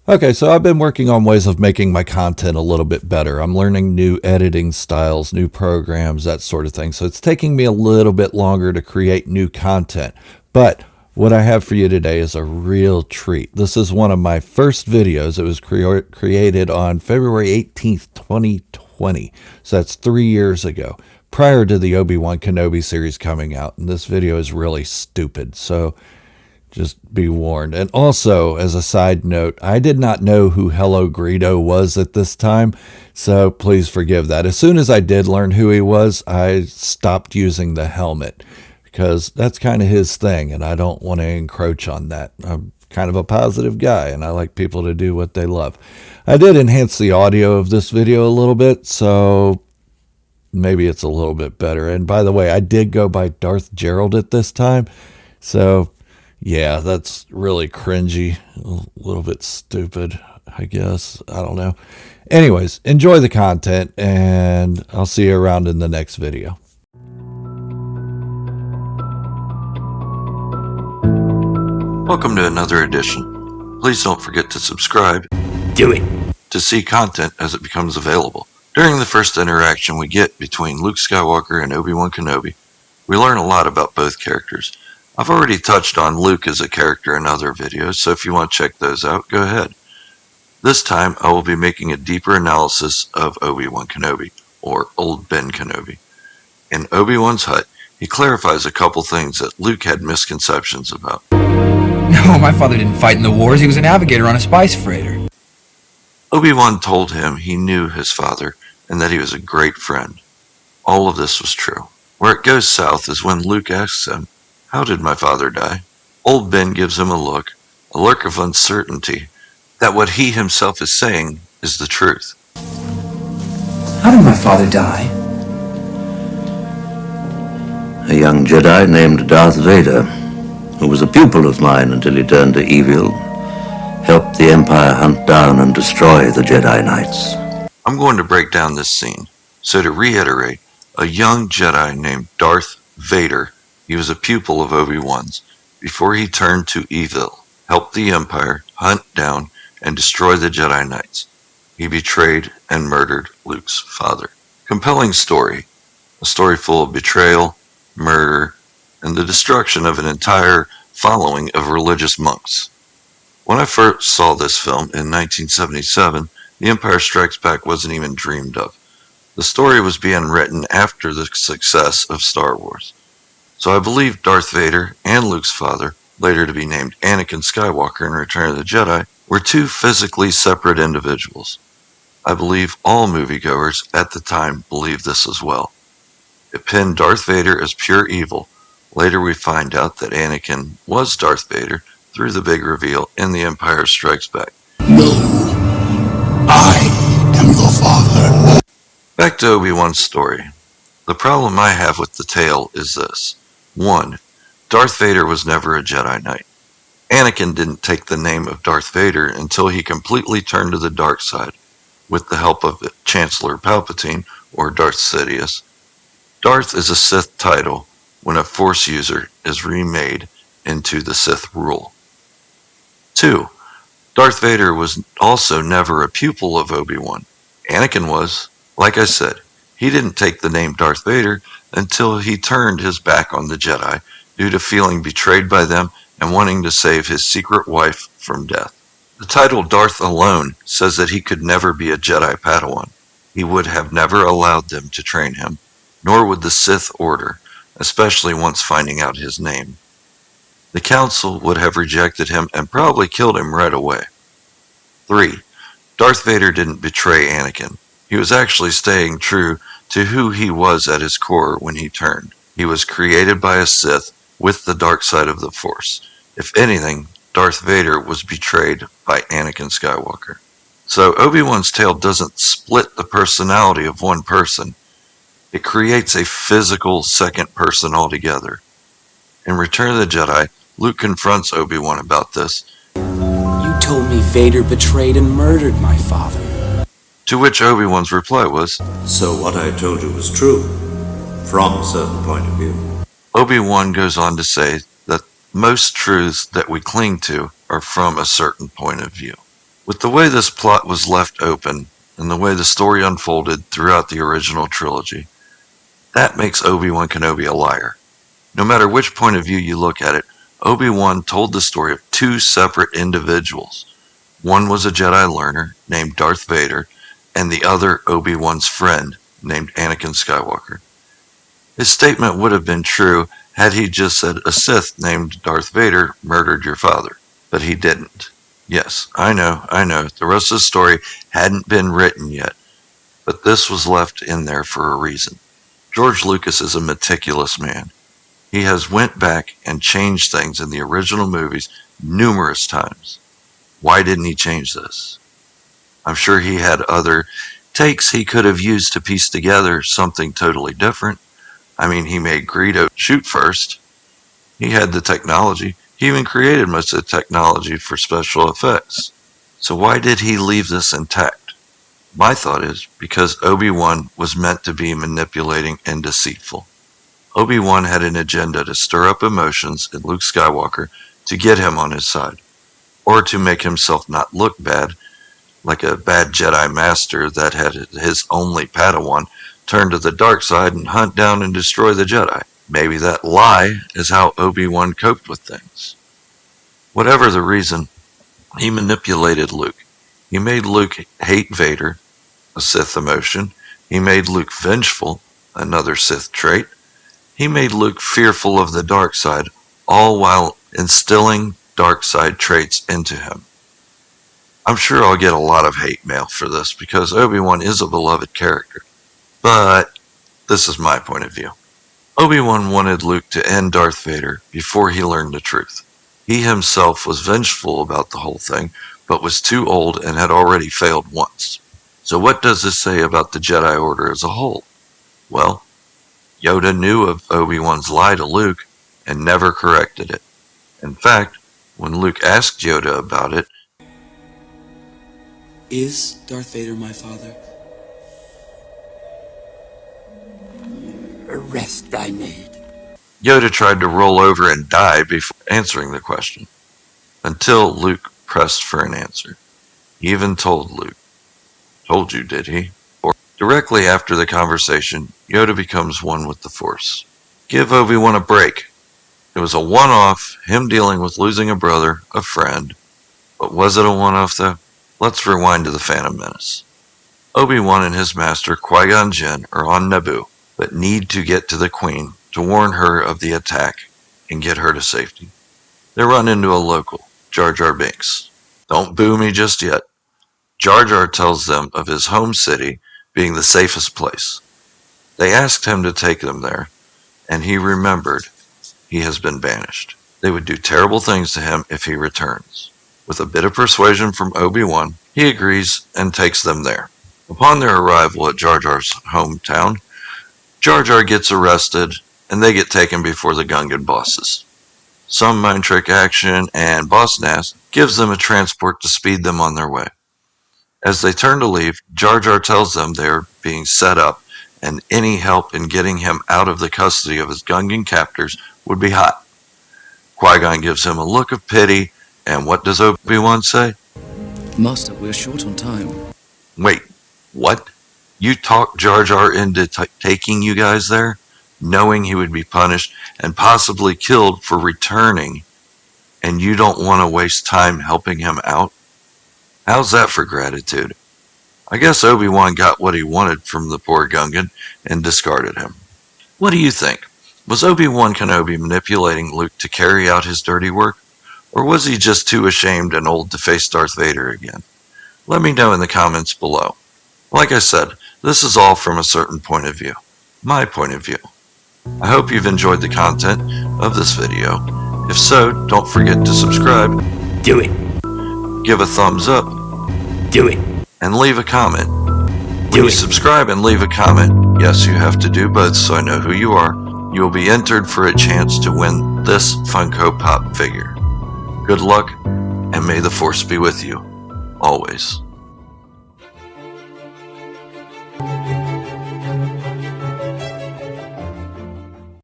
Okay, so I've been working on ways of making my content a little bit better. I'm learning new editing styles, new programs, that sort of thing. So it's taking me a little bit longer to create new content. But what I have for you today is a real treat. This is one of my first videos. It was created on February 18th, 2020. So that's 3 years ago, prior to the Obi-Wan Kenobi series coming out. And this video is really stupid. So just be warned. And also, as a side note, I did not know who Hello Greedo was at this time, so please forgive that. As soon as I did learn who he was, I stopped using the helmet because that's kind of his thing, and I don't want to encroach on that. I'm kind of a positive guy, and I like people to do what they love. I did enhance the audio of this video a little bit, so maybe it's a little bit better. And by the way, I did go by Darth Gerald at this time, so yeah, that's really cringy, a little bit stupid, I guess. I don't know. Anyways, enjoy the content, and I'll see you around in the next video. Welcome to another edition. Please don't forget to subscribe. Do it. To see content as it becomes available. During the first interaction we get between Luke Skywalker and Obi-Wan Kenobi, we learn a lot about both characters. I've already touched on Luke as a character in other videos, so if you want to check those out, go ahead. This time, I will be making a deeper analysis of Obi-Wan Kenobi, or Old Ben Kenobi. In Obi-Wan's hut, he clarifies a couple things that Luke had misconceptions about. No, my father didn't fight in the wars. He was a navigator on a spice freighter. Obi-Wan told him he knew his father and that he was a great friend. All of this was true. Where it goes south is when Luke asks him, "How did my father die?" Old Ben gives him a look of uncertainty, that what he himself is saying is the truth. How did my father die? A young Jedi named Darth Vader, who was a pupil of mine until he turned to evil, helped the Empire hunt down and destroy the Jedi Knights. I'm going to break down this scene. So to reiterate, a young Jedi named Darth Vader, he was a pupil of Obi-Wan's, before he turned to evil, helped the Empire hunt down and destroy the Jedi Knights. He betrayed and murdered Luke's father. Compelling story. A story full of betrayal, murder, and the destruction of an entire following of religious monks. When I first saw this film in 1977, The Empire Strikes Back wasn't even dreamed of. The story was being written after the success of Star Wars. So I believe Darth Vader and Luke's father, later to be named Anakin Skywalker in Return of the Jedi, were two physically separate individuals. I believe all moviegoers at the time believed this as well. It pinned Darth Vader as pure evil. Later we find out that Anakin was Darth Vader through the big reveal in The Empire Strikes Back. No, I am your father. Back to Obi-Wan's story. The problem I have with the tale is this. 1. Darth Vader was never a Jedi Knight. Anakin didn't take the name of Darth Vader until he completely turned to the dark side, with the help of Chancellor Palpatine, or Darth Sidious. Darth is a Sith title when a Force user is remade into the Sith rule. 2. Darth Vader was also never a pupil of Obi-Wan. Anakin was. Like I said, he didn't take the name Darth Vader until he turned his back on the Jedi due to feeling betrayed by them and wanting to save his secret wife from death. The title Darth alone says that he could never be a Jedi Padawan. He would have never allowed them to train him, nor would the Sith Order, especially once finding out his name. The Council would have rejected him and probably killed him right away. 3. Darth Vader didn't betray Anakin. He was actually staying true to who he was at his core when he turned. He was created by a Sith with the dark side of the Force. If anything, Darth Vader was betrayed by Anakin Skywalker. So Obi-Wan's tale doesn't split the personality of one person. It creates a physical second person altogether. In Return of the Jedi, Luke confronts Obi-Wan about this. You told me Vader betrayed and murdered my father. To which Obi-Wan's reply was, So what I told you was true, from a certain point of view. Obi-Wan goes on to say that most truths that we cling to are from a certain point of view. With the way this plot was left open, and the way the story unfolded throughout the original trilogy, that makes Obi-Wan Kenobi a liar. No matter which point of view you look at it, Obi-Wan told the story of two separate individuals. One was a Jedi learner named Darth Vader, and the other Obi-Wan's friend named Anakin Skywalker. His statement would have been true had he just said a Sith named Darth Vader murdered your father, but he didn't. Yes, I know, the rest of the story hadn't been written yet, but this was left in there for a reason. George Lucas is a meticulous man. He has went back and changed things in the original movies numerous times. Why didn't he change this? I'm sure he had other takes he could have used to piece together something totally different. I mean, he made Greedo shoot first. He had the technology. He even created most of the technology for special effects. So why did he leave this intact? My thought is because Obi-Wan was meant to be manipulating and deceitful. Obi-Wan had an agenda to stir up emotions in Luke Skywalker to get him on his side, or to make himself not look bad, like a bad Jedi Master that had his only Padawan turn to the dark side and hunt down and destroy the Jedi. Maybe that lie is how Obi-Wan coped with things. Whatever the reason, he manipulated Luke. He made Luke hate Vader, a Sith emotion. He made Luke vengeful, another Sith trait. He made Luke fearful of the dark side, all while instilling dark side traits into him. I'm sure I'll get a lot of hate mail for this because Obi-Wan is a beloved character. But this is my point of view. Obi-Wan wanted Luke to end Darth Vader before he learned the truth. He himself was vengeful about the whole thing, but was too old and had already failed once. So what does this say about the Jedi Order as a whole? Well, Yoda knew of Obi-Wan's lie to Luke and never corrected it. In fact, when Luke asked Yoda about it, Is Darth Vader my father? Arrest I made. Yoda tried to roll over and die before answering the question, until Luke pressed for an answer. He even told Luke, "Told you, did he?" Or directly after the conversation, Yoda becomes one with the Force. Give Obi-Wan a break. It was a one-off, him dealing with losing a brother, a friend. But was it a one-off though? Let's rewind to the Phantom Menace. Obi-Wan and his master Qui-Gon Jinn are on Naboo, but need to get to the Queen to warn her of the attack and get her to safety. They run into a local, Jar Jar Binks. Don't boo me just yet. Jar Jar tells them of his home city being the safest place. They asked him to take them there, and he remembered he has been banished. They would do terrible things to him if he returns. With a bit of persuasion from Obi-Wan, he agrees and takes them there. Upon their arrival at Jar Jar's hometown, Jar Jar gets arrested, and they get taken before the Gungan bosses. Some mind trick action, and Boss Nass gives them a transport to speed them on their way. As they turn to leave, Jar Jar tells them they are being set up, and any help in getting him out of the custody of his Gungan captors would be hot. Qui-Gon gives him a look of pity, and what does Obi-Wan say? Master, we're short on time. Wait, what? You talked Jar Jar into taking you guys there, knowing he would be punished and possibly killed for returning, and you don't want to waste time helping him out? How's that for gratitude? I guess Obi-Wan got what he wanted from the poor Gungan and discarded him. What do you think? Was Obi-Wan Kenobi manipulating Luke to carry out his dirty work? Or was he just too ashamed and old to face Darth Vader again? Let me know in the comments below. Like I said, this is all from a certain point of view. My point of view. I hope you've enjoyed the content of this video. If so, don't forget to subscribe. Do it. Give a thumbs up. Do it. And leave a comment. When Do you it. subscribe and leave a comment, yes, you have to do both so I know who you are, you will be entered for a chance to win this Funko Pop figure. Good luck, and may the Force be with you, always.